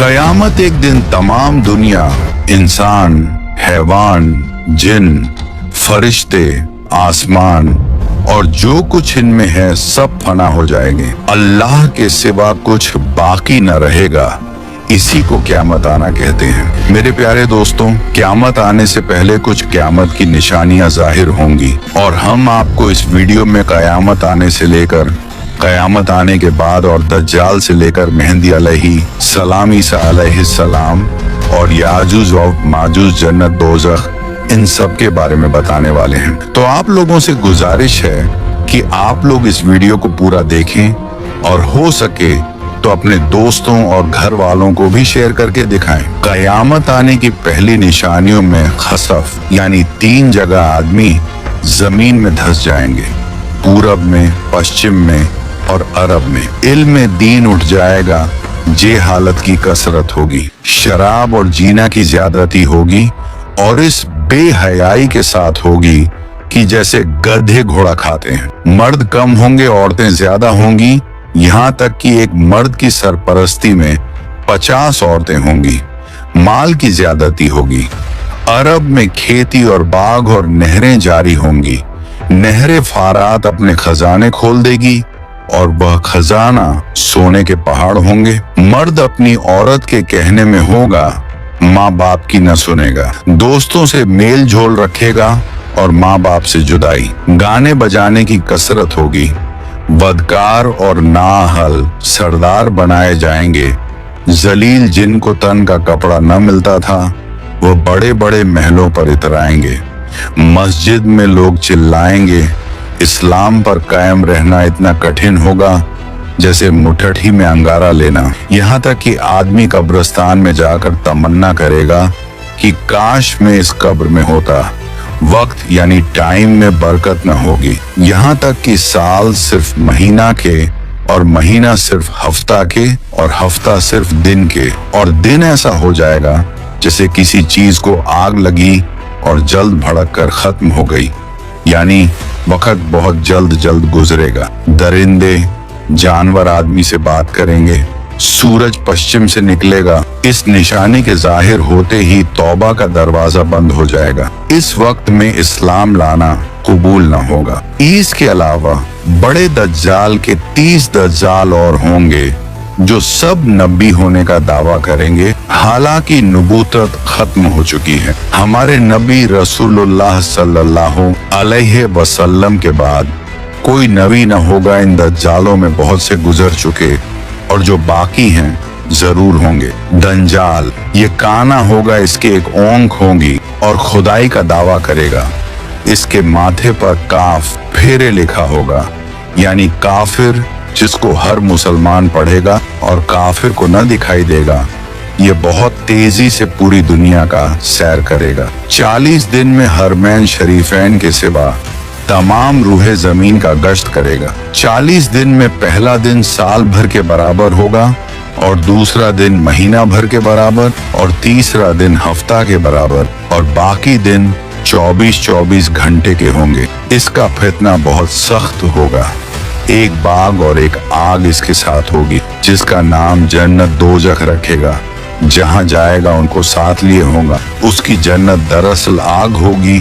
कयामत एक दिन तमाम दुनिया, इंसान, हैवान, जिन, फरिश्ते, आसमान और जो कुछ इनमें है सब फना हो जाएंगे। अल्लाह के सिवा कुछ बाकी न रहेगा। इसी को क़यामत आना कहते हैं। मेरे प्यारे दोस्तों, क़यामत आने से पहले कुछ क़यामत की निशानियां जाहिर होंगी और हम आपको इस वीडियो में क़यामत आने से लेकर क़यामत आने के बाद और दज्जाल से लेकर मेहंदी अलैहिस्सलाम, ईसा अलैहिस्सलाम और याजूज और माजूज, जन्नत, दोज़ख, इन सब के बारे में बताने वाले हैं। तो आप लोगों से गुजारिश है कि आप लोग इस वीडियो को पूरा देखें और हो सके तो अपने दोस्तों और घर वालों को भी शेयर करके दिखाएं। क़यामत आने की पहली निशानियों में खसफ यानी 3 जगह आदमी जमीन में धंस जाएंगे, पूरब में, पश्चिम में और अरब में। इल्म दीन उठ जाएगा, जे हालत की कसरत होगी, शराब और जीना की ज्यादती होगी और इस बेहयाई के साथ होगी कि जैसे गधे घोड़ा खाते हैं। मर्द कम होंगे, औरतें ज्यादा होंगी, यहाँ तक कि एक मर्द की सरपरस्ती में 50 औरतें होंगी। माल की ज्यादती होगी। अरब में खेती और बाग और नहरें जारी होंगी। नहरें फारात अपने खजाने खोल देगी और वह खजाना सोने के पहाड़ होंगे। मर्द अपनी औरत के कहने में होगा, माँ बाप की न सुनेगा। दोस्तों से मेल झोल रखेगा और माँ बाप से जुदाई। गाने बजाने की कसरत होगी। बदकार और नाअहल सरदार बनाए जाएंगे। जलील जिनको तन का कपड़ा न मिलता था वो बड़े बड़े महलों पर इतराएंगे। मस्जिद में लोग चिल्लाएंगे। इस्लाम पर कायम रहना इतना कठिन होगा जैसे मुठ्ठी में अंगारा लेना। यहाँ तक कि आदमी कब्रिस्तान में जाकर तमन्ना करेगा कि काश मैं इस कब्र में होता। वक्त यानी टाइम में बरकत न होगी। यहाँ तक कि साल सिर्फ महीना के और महीना सिर्फ हफ्ता के और हफ्ता सिर्फ दिन के और दिन ऐसा हो जाएगा जैसे किसी चीज को आग लगी और जल्द भड़क कर खत्म हो गई। यानी वक्त बहुत जल्द गुजरेगा। दरिंदे जानवर आदमी से बात करेंगे। सूरज पश्चिम से निकलेगा। इस निशानी के जाहिर होते ही तौबा का दरवाजा बंद हो जाएगा। इस वक्त में इस्लाम लाना कबूल न होगा। इसके अलावा बड़े दज्जाल के 30 दज्जाल और होंगे जो सब नबी होने का दावा करेंगे। हालांकि नबूवत खत्म हो चुकी है। हमारे नबी रसूलुल्लाह सल्लल्लाहु अलैहि वसल्लम के बाद कोई नबी न होगा। इन दज्जालों में बहुत से गुजर चुके और जो बाकी हैं जरूर होंगे। दंजाल ये काना होगा, इसके एक ओंख होगी और खुदाई का दावा करेगा। इसके माथे पर काफ फेरे लिखा होगा, यानी काफिर जिसको हर मुसलमान पढ़ेगा और काफिर को न दिखाई देगा। ये बहुत तेजी से पूरी दुनिया का सैर करेगा। 40 दिन में हरमैन शरीफैन के सिवा तमाम रूहे जमीन का गश्त करेगा। 40 दिन में पहला दिन साल भर के बराबर होगा और दूसरा दिन महीना भर के बराबर और तीसरा दिन हफ्ता के बराबर और बाकी दिन 24-24 घंटे के होंगे। इसका फितना बहुत सख्त होगा। एक बाग और एक आग इसके साथ होगी जिसका नाम जन्नत दोज़ख रखेगा। जहां जाएगा उनको साथ लिए होगा। उसकी जन्नत दरअसल आग होगी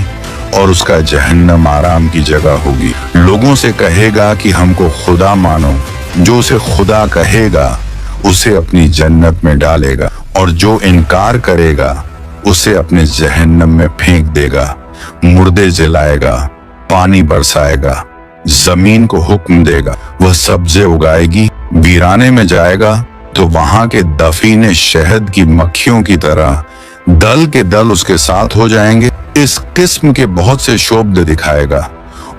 और उसका जहन्नम आराम की जगह होगी। लोगों से कहेगा कि हमको खुदा मानो। जो उसे खुदा कहेगा उसे अपनी जन्नत में डालेगा और जो इनकार करेगा उसे अपने जहन्नम में फेंक देगा। मुर्दे जलाएगा, पानी बरसाएगा, जमीन को हुक्म देगा, वह सब्जे उगाएगी। वीराने में जाएगा तो वहां के दफीने शहद की मक्खियों की तरह दल के दल उसके साथ हो जाएंगे। इस किस्म के बहुत से शोबे दिखाएगा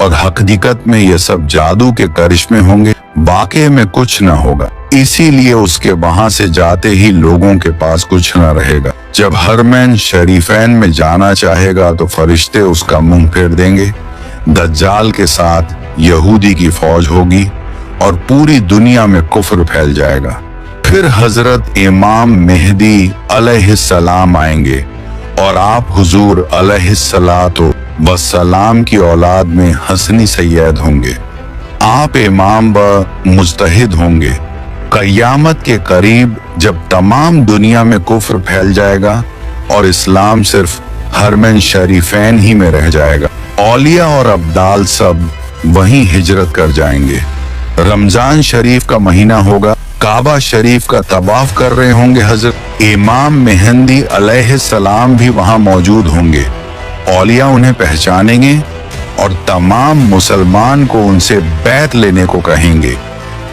और हकीकत में ये सब जादू के करिश्मे होंगे। वाकई में कुछ न होगा। इसीलिए उसके वहां से जाते ही लोगों के पास कुछ न रहेगा। जब हरमैन शरीफैन में जाना चाहेगा तो फरिश्ते उसका मुंह फेर देंगे। दज्जाल के साथ यहूदी की फौज होगी और पूरी दुनिया में कुफ्र फैल जाएगा। फिर हजरत इमाम मेहदी अलैहिस्सलाम आएंगे और आप हुजूर अलैहिस्सलातो वस्सलाम की औलाद में हसनी सैयद होंगे। आप इमाम व मुज्तहिद होंगे क़यामत के करीब जब तमाम दुनिया में कुफ्र फैल जाएगा और इस्लाम सिर्फ हरमैन शरीफैन ही में रह जाएगा, औलिया और अब्दाल सब वहीं हिजरत कर जाएंगे। रमजान शरीफ का महीना होगा, काबा शरीफ का तवाफ कर रहे होंगे हजरत इमाम मेहंदी अलैहिस्सलाम भी वहां मौजूद होंगे। औलिया उन्हें पहचानेंगे और तमाम मुसलमान को उनसे बैत लेने को कहेंगे,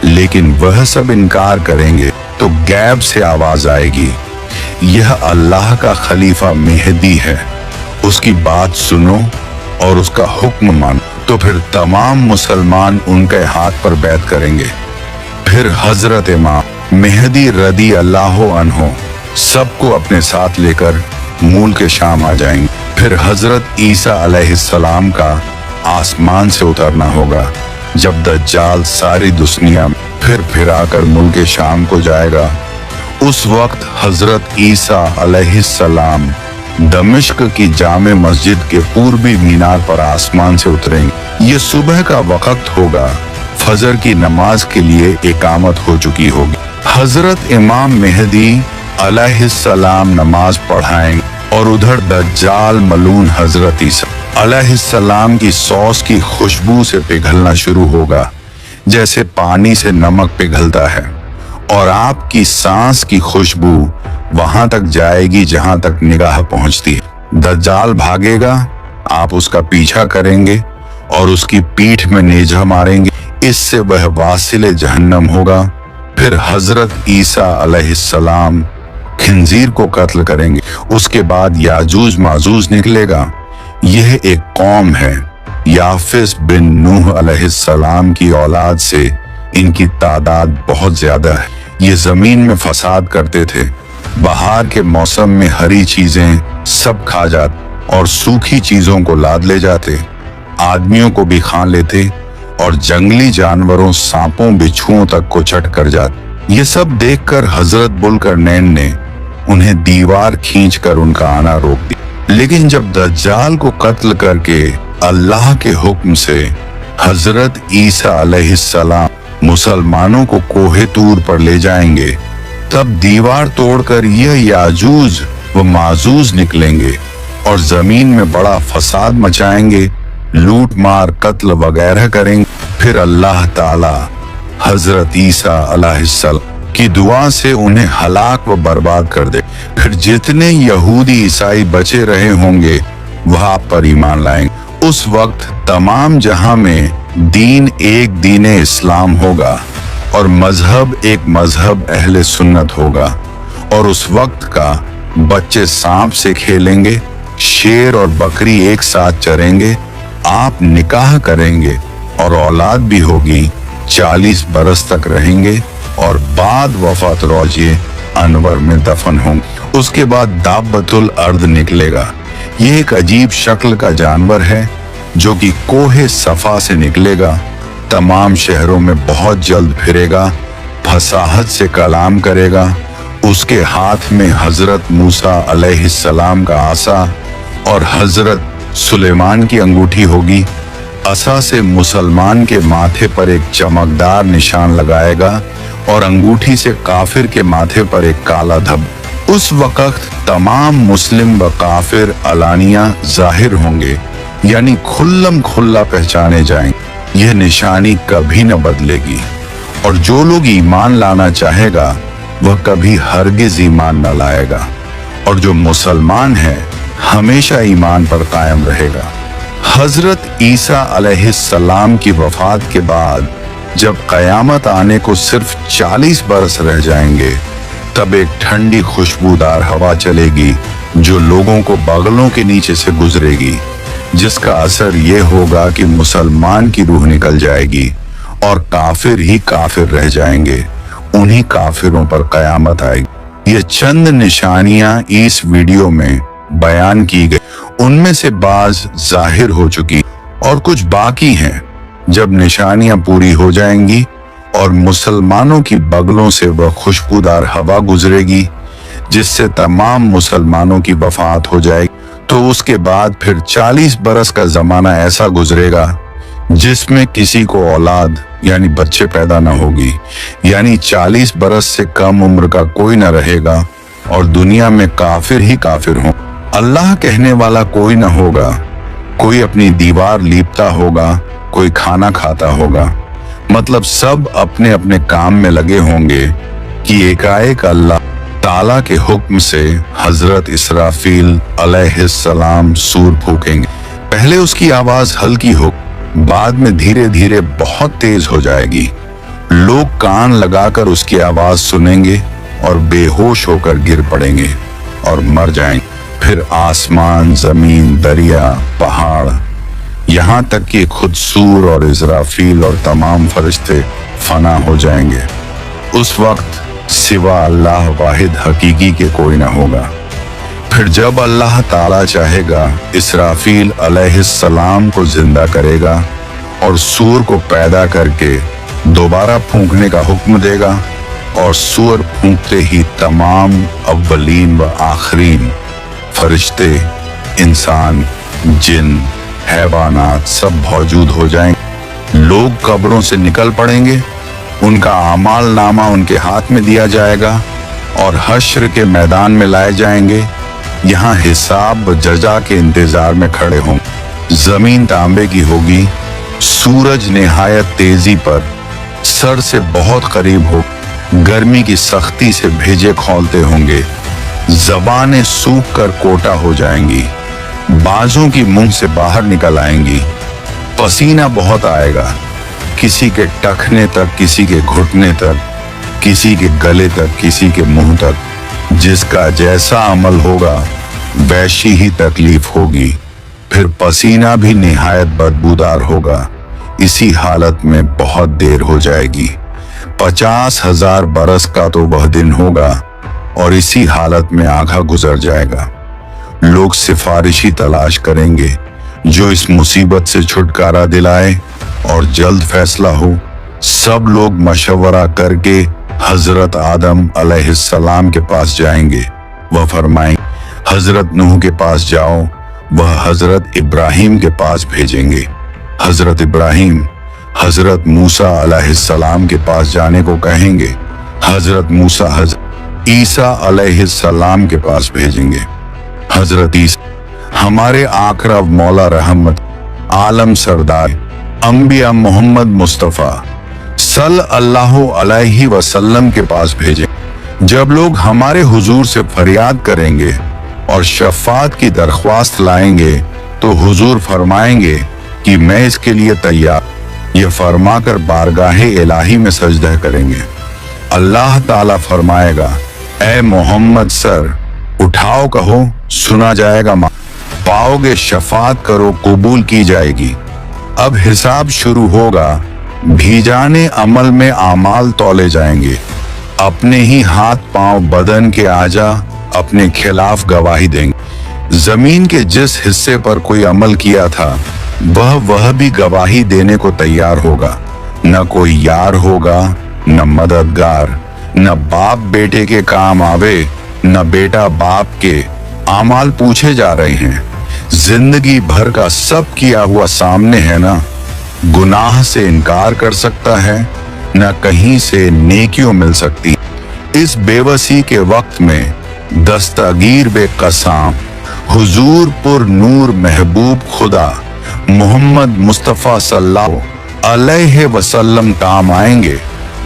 लेकिन वह सब इनकार करेंगे। तो गैब से आवाज आएगी, यह अल्लाह का खलीफा मेहदी है, उसकी बात सुनो और उसका हुक्म मानो। तो फिर तमाम मुसलमान उनके हाथ पर बैत करेंगे। फिर हजरत इमाम मेहदी रदी अल्लाह अन्हो सबको अपने साथ लेकर मुल्क शाम आ जाएंगे। फिर हजरत ईसा अलैहिस्सलाम का आसमान से उतरना होगा, जब दज्जाल सारी दुनिया में फिर आकर मुल्क शाम को जाएगा। उस वक्त हजरत ईसा अलैहिस्सलाम दमिश्क की जामे मस्जिद के पूर्वी मीनार पर आसमान से उतरेंगे। ये सुबह का वक्त होगा, फजर की नमाज के लिए इकामत हो चुकी होगी। हजरत इमाम मेहदी अलैहिस्सलाम नमाज पढ़ाएंगे और उधर दज्जाल मलून हजरत ईसा अलैहिस्सलाम की सॉस की खुशबू से पिघलना शुरू होगा, जैसे पानी से नमक पिघलता है, और आपकी सांस की खुशबू वहां तक जाएगी जहां तक निगाह पहुंचती है। दज्जाल भागेगा, आप उसका पीछा करेंगे और उसकी पीठ में नेजा मारेंगे, इससे वह वासिले जहन्नम होगा। फिर हजरत ईसा अलैहिस्सलाम खिंजीर को कत्ल करेंगे। उसके बाद याजूज माजूज निकलेगा। यह एक कौम है, याफिस बिन नूह अलैहिस्सलाम की औलाद से इनकी तादाद बहुत ज्यादा है। ये जमीन में फसाद करते थे, बहार के मौसम में हरी चीजें सब खा जाते और सूखी चीजों को लाद ले जाते, आदमियों को भी खा लेते और जंगली जानवरों सांपों बिच्छुओं तक को चट कर जाते। ये सब देखकर हजरत बुल्करनैन ने उन्हें दीवार खींचकर उनका आना रोक दिया। लेकिन जब दज्जाल को कत्ल करके अल्लाह के हुक्म से हजरत ईसा अलैहिस्सलाम मुसलमानों को कोहे तूर पर ले जाएंगे, तब दीवार तोड़कर यह याजूज व माजूज निकलेंगे और जमीन में बड़ा फसाद मचाएंगे, लूट मार कत्ल वगैरह करेंगे। फिर अल्लाह ताला हजरत ईसा अलैहिस्सलाम की दुआ से उन्हें हलाक व बर्बाद कर दे। फिर जितने यहूदी ईसाई बचे रहे होंगे वह आप पर ईमान लाएंगे। उस वक्त तमाम जहां में दीन एक दीन इस्लाम होगा और मजहब एक मजहब अहले सुन्नत होगा। और उस वक्त का बच्चे सांप से खेलेंगे, शेर और बकरी एक साथ चरेंगे, आप निकाह करेंगे और औलाद भी होगी, 40 बरस तक रहेंगे और बाद वफात रोजे अनवर में दफन होंगे। उसके बाद दाब्बतुल अर्द निकलेगा। ये एक अजीब शक्ल का जानवर है जो कि कोहे सफा से निकलेगा, तमाम शहरों में बहुत जल्द फिरेगा, फसाहत से कलाम करेगा। उसके हाथ में हजरत मूसा अलैहिस्सलाम का आसा और हजरत सुलेमान की अंगूठी होगी। असा से मुसलमान के माथे पर एक चमकदार निशान लगाएगा और अंगूठी से काफिर के माथे पर एक काला धब। उस वक्त तमाम मुस्लिम व काफिर अलानिया जाहिर होंगे, यानी खुल्लम खुल्ला पहचाने जाएंगे। यह निशानी कभी न बदलेगी और जो लोग ईमान लाना चाहेगा वह कभी हरगिज ईमान न लाएगा, और जो मुसलमान है हमेशा ईमान पर कायम रहेगा। हजरत ईसा अलैहिस्सलाम की वफात के बाद जब कयामत आने को सिर्फ 40 बरस रह जाएंगे, तब एक ठंडी खुशबूदार हवा चलेगी जो लोगों को बगलों के नीचे से गुजरेगी, जिसका असर ये होगा कि मुसलमान की रूह निकल जाएगी और काफिर ही काफिर रह जाएंगे। उन्हीं काफिरों पर कयामत आएगी। ये चंद निशानियां इस वीडियो में बयान की गई, उनमें से बाज जाहिर हो चुकी और कुछ बाकी हैं। जब निशानियां पूरी हो जाएंगी और मुसलमानों की बगलों से वह खुशबूदार हवा गुजरेगी जिससे तमाम मुसलमानों की वफात हो जाएगी, तो उसके बाद फिर 40 बरस का जमाना ऐसा गुजरेगा जिसमें किसी को औलाद यानी बच्चे पैदा न होगी, यानी 40 बरस से कम उम्र का कोई न रहेगा और दुनिया में काफिर ही काफिर हों। अल्लाह कहने वाला कोई न होगा, कोई अपनी दीवार लीपता होगा, कोई खाना खाता होगा। मतलब सब अपने अपने काम में लगे होंगे कि एकाएक अल्लाह ताला के हुक्म से हजरत इसराफील अलैहिस्सलाम सूर फूकेंगे। पहले उसकी आवाज हल्की हो, बाद में धीरे धीरे बहुत तेज हो जाएगी। लोग कान लगाकर उसकी आवाज सुनेंगे और बेहोश होकर गिर पड़ेंगे और मर जाएंगे। फिर आसमान, जमीन, दरिया, पहाड़, यहाँ तक कि खुद सूर और इजराफील और तमाम फरिश्ते फना हो जाएंगे। उस वक्त सिवा अल्लाह वाहिद हकीकी के कोई ना होगा। फिर जब अल्लाह ताला चाहेगा, इसराफील अलैहिस्सलाम को जिंदा करेगा और सूर को पैदा करके दोबारा फूंकने का हुक्म देगा और सूर फूंकते ही तमाम अव्वलीन व आखरीन फरिश्ते, इंसान, जिन, हैवानात सब मौजूद हो जाएंगे। लोग कब्रों से निकल पड़ेंगे, उनका आमाल नामा उनके हाथ में दिया जाएगा और हश्र के मैदान में लाए जाएंगे। यहाँ हिसाब व जजा के इंतजार में खड़े होंगे। जमीन तांबे की होगी, सूरज निहायत तेजी पर सर से बहुत करीब हो, गर्मी की सख्ती से भेजे खोलते होंगे, जबानें सूख कर कोटा हो जाएंगी, बाजों की मुंह से बाहर निकल आएंगी, पसीना बहुत आएगा, किसी के टखने तक, किसी के घुटने तक, किसी के गले तक, किसी के मुंह तक। जिसका जैसा अमल होगा वैसी ही तकलीफ होगी। फिर पसीना भी निहायत बदबूदार होगा। इसी हालत में बहुत देर हो जाएगी। 50,000 बरस का तो वह दिन होगा और इसी हालत में आधा गुजर जाएगा। लोग सिफारिशी तलाश करेंगे जो इस मुसीबत से छुटकारा दिलाए और जल्द फैसला हो। सब लोग मशवरा करके हजरत आदम अलैहिस्सलाम के पास जाएंगे। वह फरमाएंगे, हजरत नूह के पास जाओ। वह हजरत इब्राहिम के पास भेजेंगे। हजरत इब्राहिम हजरत मूसा अलैहिस्सलाम के पास जाने को कहेंगे। हजरत मूसा हजरत ईसा अलैहिस्सलाम के पास भेजेंगे। हजरत ईसा हमारे आकरा मौला रहमत आलम सरदार अंबिया मोहम्मद मुस्तफ़ा सल्लल्लाहु अलैहि वसल्लम के पास भेजें। जब लोग हमारे हुजूर से फरियाद करेंगे और शफात की दरख्वास्त लाएंगे तो हुजूर फरमाएंगे कि मैं इसके लिए तैयार। ये फरमाकर बारगाहे इलाही में सजदा करेंगे। अल्लाह ताला फरमाएगा, ए मोहम्मद सर उठाओ, कहो सुना जाएगा, पाओगे शफात करो कबूल की जाएगी। अब हिसाब शुरू होगा। भीजाने अमल में आमाल तौले जाएंगे। अपने ही हाथ पांव बदन के आजा अपने खिलाफ गवाही देंगे। जमीन के जिस हिस्से पर कोई अमल किया था वह भी गवाही देने को तैयार होगा। न कोई यार होगा, न मददगार, न बाप बेटे के काम आवे, न बेटा बाप के। आमाल पूछे जा रहे हैं। जिंदगी भर का सब किया हुआ सामने है ना। गुनाह से इनकार कर सकता है, न कहीं से नेकियों मिल सकती। इस बेबसी के वक्त में दस्तगीर बेकसाम हुजूर पुर नूर महबूब खुदा मोहम्मद मुस्तफ़ा सल्लल्लाहु अलैहि वसल्लम काम आएंगे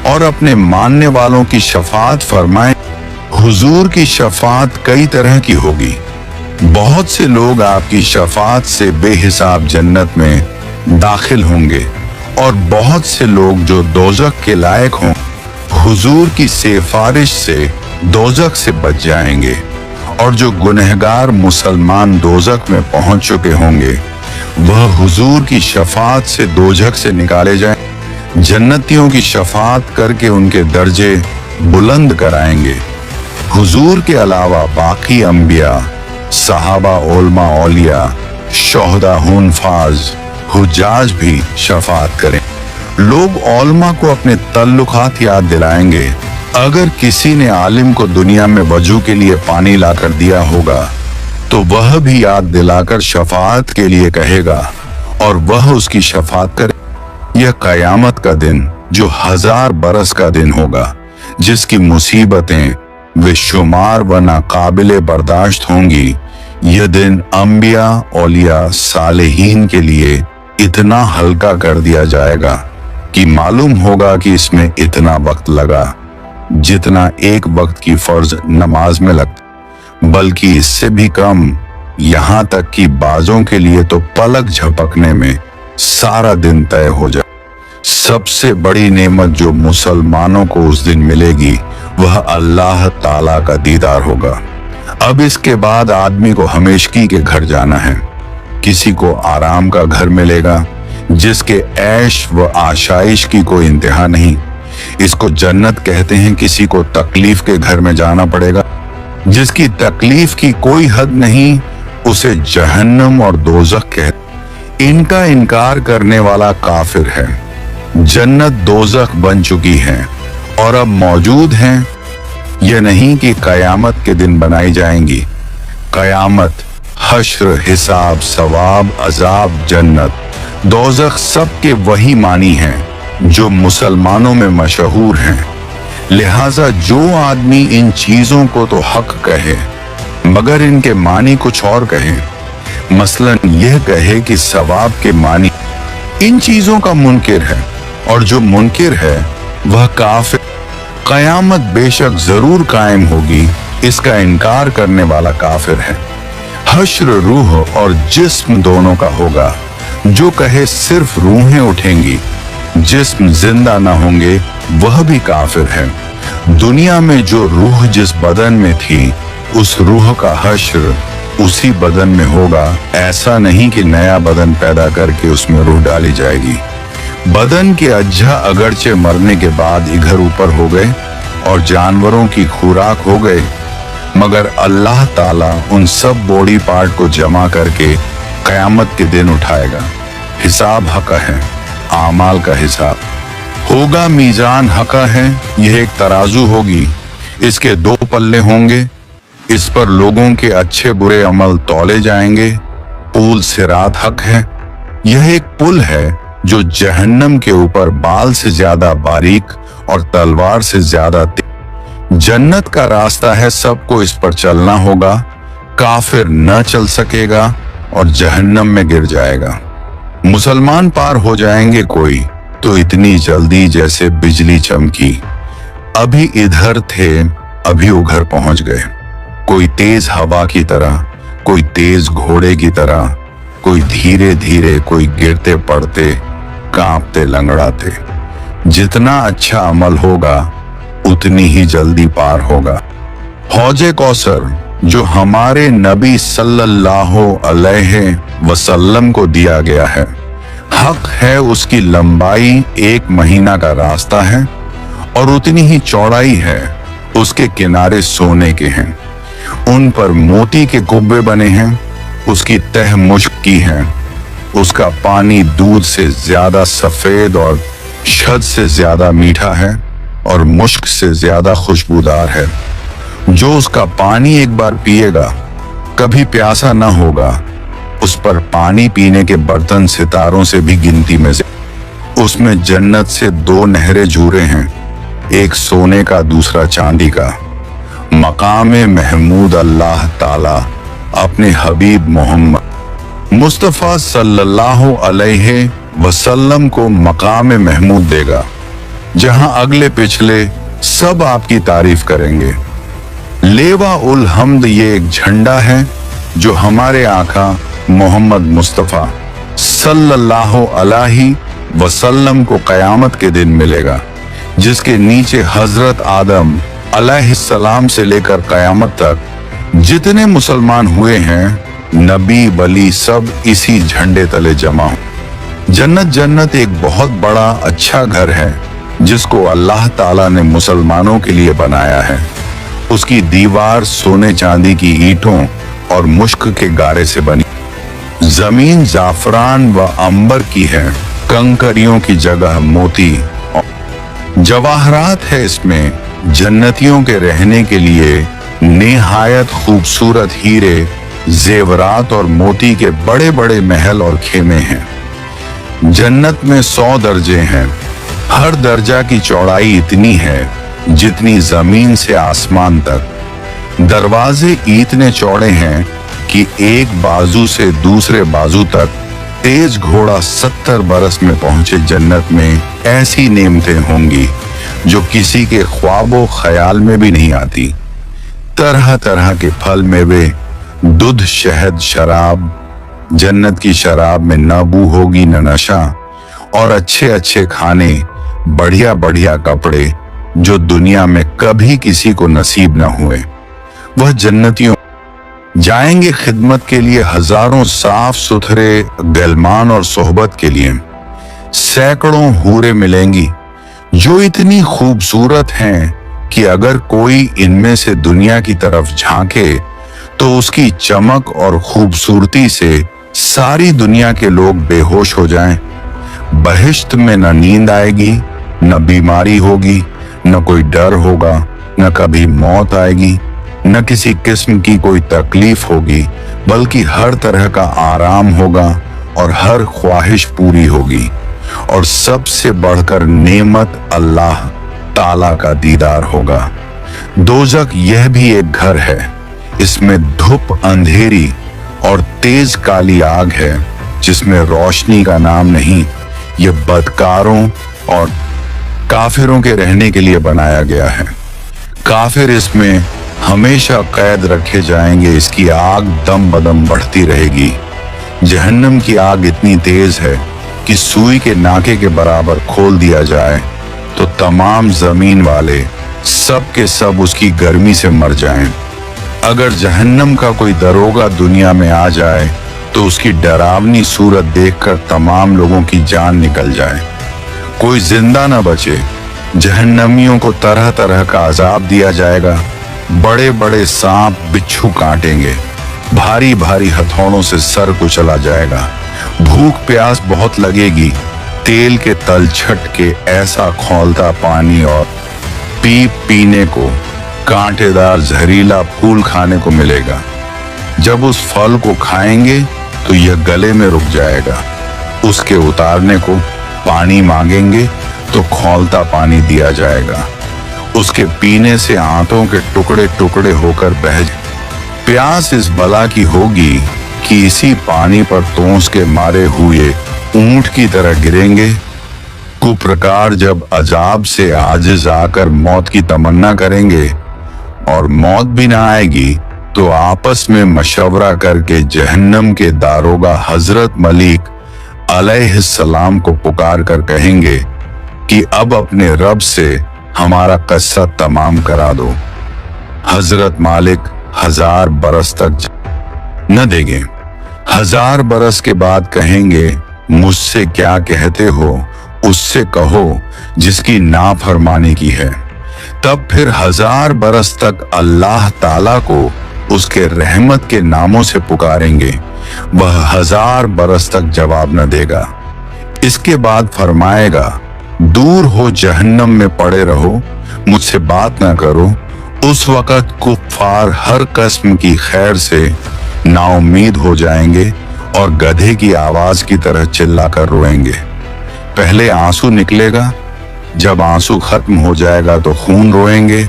और अपने मानने वालों की शफात फरमाएं। हुजूर की शफात कई तरह की होगी। बहुत से लोग आपकी शफात से बेहिसाब जन्नत में दाखिल होंगे और बहुत से लोग जो दोजख के लायक हों हुजूर की सिफारिश से दोजख से बच जाएंगे। और जो गुनहगार मुसलमान दोजख में पहुंच चुके होंगे वह हुजूर की शफात से दोजख से निकाले जाएं। जन्नतियों की शफात करके उनके दर्जे बुलंद कराएंगे। हुजूर के अलावा बाकी अंबिया, सहाबा, उलमा, औलिया, शोहदा, हुनफाज, हुज्जाज भी शफात करें। लोग उलमा को अपने तल्लुकात याद दिलाएंगे। अगर किसी ने आलिम को दुनिया में वजू के लिए पानी लाकर दिया होगा तो वह भी याद दिलाकर शफात के लिए कहेगा और वह उसकी शफाअत करे। यह कयामत का दिन जो 1000 बरस का दिन होगा, जिसकी मुसीबतें बेशुमार व नाकाबिले बर्दाश्त होंगी। यह दिन अंबिया, औलिया, सालेहीन के लिए इतना हल्का कर दिया जाएगा कि मालूम होगा कि इसमें इतना वक्त लगा जितना एक वक्त की फर्ज नमाज में लगता, बल्कि इससे भी कम। यहाँ तक कि बाजों के लिए तो पलक झपकने में सारा दिन तय हो जाए। सबसे बड़ी नेमत जो मुसलमानों को उस दिन मिलेगी वह अल्लाह ताला का दीदार होगा। अब इसके बाद आदमी को हमेशगी के घर जाना है। किसी को आराम का घर मिलेगा जिसके ऐश व आशाइश की कोई इंतहा नहीं। इसको जन्नत कहते हैं। किसी को तकलीफ के घर में जाना पड़ेगा जिसकी तकलीफ की कोई हद नहीं, उसे जहन्नम और दोज़ख कहते। इनका इनकार करने वाला काफिर है। जन्नत दोज़ख बन चुकी है और अब मौजूद हैं। यह नहीं कि कयामत के दिन बनाई जाएंगी। कयामत, हश्र, हिसाब, सवाब, अजाब, जन्नत, दोज़ख सबके वही मानी हैं जो मुसलमानों में मशहूर हैं। लिहाजा जो आदमी इन चीजों को तो हक कहे मगर इनके मानी कुछ और कहे, मसलन यह कहे कि सवाब के मानी इन चीजों का मुनकिर है और जो मुनकिर है वह काफिर। कयामत बेशक जरूर कायम होगी, इसका इनकार करने वाला काफिर है। हश्र रूह और जिस्म दोनों का होगा। जो कहे सिर्फ रूहें उठेंगी, जिस्म जिंदा न होंगे, वह भी काफिर है। दुनिया में जो रूह जिस बदन में थी उस रूह का हश्र उसी बदन में होगा। ऐसा नहीं कि नया बदन पैदा करके उसमें रूह डाली जाएगी। बदन के अज्जा अगरचे मरने के बाद इधर ऊपर हो गए और जानवरों की खुराक हो गए, मगर अल्लाह ताला उन सब बॉडी पार्ट को जमा करके कयामत के दिन उठाएगा। हिसाब हक है, आमाल का हिसाब होगा। मीजान हक है, यह एक तराजू होगी। इसके 2 पल्ले होंगे। इस पर लोगों के अच्छे बुरे अमल तौले जाएंगे। पुल सिरात हक है, यह एक पुल है जो जहन्नम के ऊपर बाल से ज्यादा बारीक और तलवार से ज्यादा तेज। जन्नत का रास्ता है, सबको इस पर चलना होगा। काफिर न चल सकेगा और जहन्नम में गिर जाएगा। मुसलमान पार हो जाएंगे कोई तो इतनी जल्दी जैसे बिजली चमकी। अभी इधर थे, अभी उधर पहुंच गए। कोई तेज हवा की तरह, कोई तेज घोड़े की तरह, कोई धीरे धीरे, कोई गिरते पड़ते, कांपते लंगड़ाते। जितना अच्छा अमल होगा उतनी ही जल्दी पार होगा। हौजे कौसर जो हमारे नबी सल्लल्लाहु अलैहि वसल्लम को दिया गया है, हक है। उसकी लंबाई 1 महीना का रास्ता है और उतनी ही चौड़ाई है। उसके किनारे सोने के हैं, उन पर मोती के कुब्बे बने हैं। उसकी तह मुश्क की है। उसका पानी दूध से ज्यादा सफेद और शहद से ज्यादा मीठा है और मुश्क से ज्यादा खुशबूदार है। जो उसका पानी एक बार पिएगा कभी प्यासा न होगा। उस पर पानी पीने के बर्तन सितारों से भी गिनती में से। उसमें जन्नत से 2 नहरें झूरे हैं, एक सोने का दूसरा चांदी का। मकामे महमूद अल्लाह ताला अपने हबीब मोहम्मद मुस्तफ़ा सल्लल्लाहु अलैहि वसल्लम को मकामे महमूद देगा, जहां अगले पिछले सब आपकी तारीफ करेंगे। लेवा उल हम्द ये एक झंडा है जो हमारे आका मोहम्मद मुस्तफ़ा सल्लल्लाहु अलैहि वसल्लम को कयामत के दिन मिलेगा, जिसके नीचे हजरत आदम अलैहिस्सलाम से लेकर कयामत तक जितने मुसलमान हुए हैं, नबी वली सब इसी झंडे तले जमा हो। जन्नत एक बहुत बड़ा अच्छा घर है जिसको अल्लाह ताला ने मुसलमानों के लिए बनाया है। उसकी दीवार सोने चांदी की ईंटों और मुश्क के गारे से बनी। जमीन जाफरान व अंबर की है। कंकरियों की जगह मोती जवाहरात है। इसमें जन्नतियों के रहने के लिए निहायत खूबसूरत हीरे, जेवरात और मोती के बड़े बड़े महल और खेमे हैं। जन्नत में 100 दर्जे हैं। हर दर्जा की चौड़ाई इतनी है जितनी जमीन से आसमान तक। दरवाजे इतने चौड़े हैं कि एक बाजू से दूसरे बाजू तक तेज घोड़ा 70 बरस में पहुंचे। जन्नत में ऐसी नेमतें होंगी जो किसी के ख्वाबो ख्याल में भी नहीं आती। तरह तरह के फल मेवे, दूध, शहद, शराब। जन्नत की शराब में न बू होगी न नशा, और अच्छे अच्छे खाने, बढ़िया बढ़िया कपड़े जो दुनिया में कभी किसी को नसीब न हुए। वह जन्नतियों जाएंगे खिदमत के लिए हजारों साफ सुथरे गलमान और सोहबत के लिए। सैकड़ों हूरें मिलेंगी जो इतनी खूबसूरत हैं कि अगर कोई इनमें से दुनिया की तरफ झांके तो उसकी चमक और खूबसूरती से सारी दुनिया के लोग बेहोश हो जाएं। बहिश्त में न नींद आएगी, न बीमारी होगी, न कोई डर होगा, न कभी मौत आएगी, न किसी किस्म की कोई तकलीफ होगी, बल्कि हर तरह का आराम होगा और हर ख्वाहिश पूरी होगी। और सबसे बढ़कर नेमत अल्लाह ताला का दीदार होगा। दोजख यह भी एक घर है। इसमें धूप, अंधेरी और तेज काली आग है जिसमें रोशनी का नाम नहीं। ये बदकारों और काफिरों के रहने के लिए बनाया गया है। काफिर इसमें हमेशा कैद रखे जाएंगे। इसकी आग दम बदम बढ़ती रहेगी। जहन्नम की आग इतनी तेज है कि सुई के नाके के बराबर खोल दिया जाए तो तमाम जमीन वाले सब के सब उसकी गर्मी से मर जाएं। अगर जहन्नम का कोई दरोगा दुनिया में आ जाए तो उसकी डरावनी सूरत देखकर तमाम लोगों की जान निकल जाए, कोई जिंदा न बचे। जहन्नमियों को तरह तरह का अजाब दिया जाएगा। बड़े बड़े सांप बिच्छू काटेंगे, भारी भारी हथौड़ों से सर कुचला जाएगा। भूख प्यास बहुत लगेगी। तेल के तल छटके ऐसा खौलता पानी और पीने को कांटेदार जहरीला फूल खाने को मिलेगा। जब उस फल को खाएंगे तो यह गले में रुक जाएगा। उसके उतारने को पानी मांगेंगे तो खौलता पानी दिया जाएगा। उसके पीने से आंतों के टुकड़े टुकड़े होकर बह प्यास इस बला की होगी कि इसी पानी पर तोंस के मारे हुए ऊंट की तरह गिरेंगे। कुप्रकार जब अजाब से आजिज आकर मौत की तमन्ना करेंगे और मौत भी ना आएगी तो आपस में मशवरा करके जहन्नम के दारोगा हजरत मलिक अलैहिस्सलाम को पुकार कर कहेंगे कि अब अपने रब से हमारा किस्सा तमाम करा दो। हजरत मालिक 1000 बरस तक न देंगे। 1000 बरस के बाद कहेंगे, मुझसे क्या कहते हो उससे कहो जिसकी नाफरमानी की है। तब फिर 1000 बरस तक अल्लाह ताला को उसके रहमत के नामों से पुकारेंगे। वह 1000 बरस तक जवाब न देगा। इसके बाद फरमाएगा, दूर हो, जहन्नम में पड़े रहो, मुझसे बात ना करो। उस वक़्त कुफ्फार हर किस्म की खैर से नाउम्मीद हो जाएंगे और गधे की आवाज की तरह चिल्लाकर रोएंगे। पहले आंसू निकलेगा, जब आंसू खत्म हो जाएगा तो खून रोएंगे।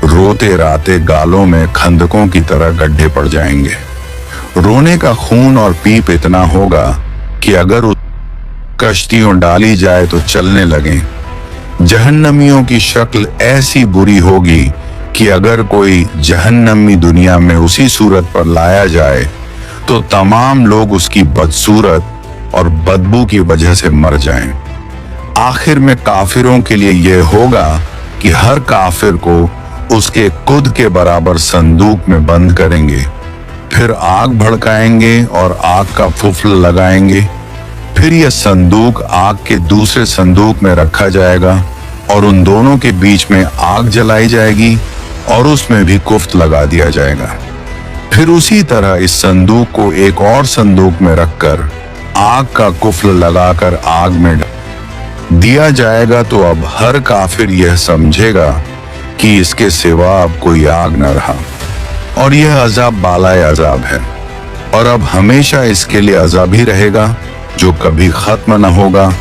रोते राते गालों में खंदकों की तरह गड्ढे पड़ जाएंगे। रोने का खून और पीप इतना होगा कि अगर कश्तियों डाली जाए तो चलने लगें। जहन्नमियों की शक्ल ऐसी बुरी होगी कि अगर कोई जहन्नमी दुनिया में उसी सूरत पर लाया जाए तो तमाम लोग उसकी बदसूरत और बदबू की वजह से मर जाएं। आखिर में काफिरों के लिए यह होगा कि हर काफिर को उसके खुद के बराबर संदूक में बंद करेंगे, फिर आग भड़काएंगे और आग का फुफल लगाएंगे। फिर यह संदूक आग के दूसरे संदूक में रखा जाएगा और उन दोनों के बीच में आग जलाई जाएगी और उसमें भी कुफ्त लगा दिया जाएगा। फिर उसी तरह इस संदूक को एक और संदूक में रखकर आग का कुफ्ल लगाकर आग में दिया जाएगा। तो अब हर काफिर यह समझेगा कि इसके सिवा अब कोई आग न रहा और यह अजाब बालाए अजाब है और अब हमेशा इसके लिए अजाब ही रहेगा। जो कभी खत्म न होगा।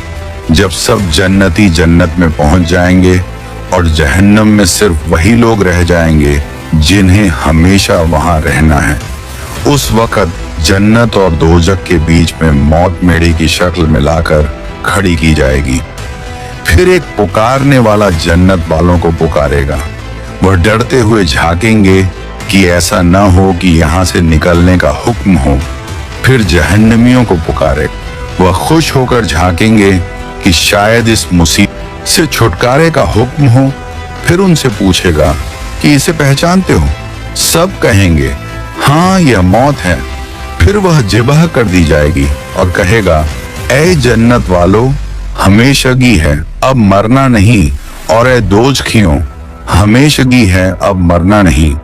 जब सब जन्नती जन्नत में पहुंच जाएंगे और जहन्नम में सिर्फ वही लोग रह जाएंगे जिन्हें हमेशा वहां रहना है, उस वक्त जन्नत और दोजख के बीच में मौत मेढ़े की शक्ल मिलाकर खड़ी की जाएगी। फिर एक पुकारने वाला जन्नत वालों को पुकारेगा। वह डरते हुए झांकेंगे कि ऐसा न हो कि यहाँ से निकलने का हुक्म हो। फिर जहन्नमियों को पुकारे, वह खुश होकर झांकेंगे कि शायद इस मुसीबत से छुटकारे का हुक्म हो। फिर उनसे पूछेगा कि इसे पहचानते हो? सब कहेंगे हाँ, यह मौत है। फिर वह जिबह कर दी जाएगी और कहेगा, ऐ जन्नत वालों, हमेशगी है, अब मरना नहीं, और ऐ दोजखियों, हमेशगी है, अब मरना नहीं।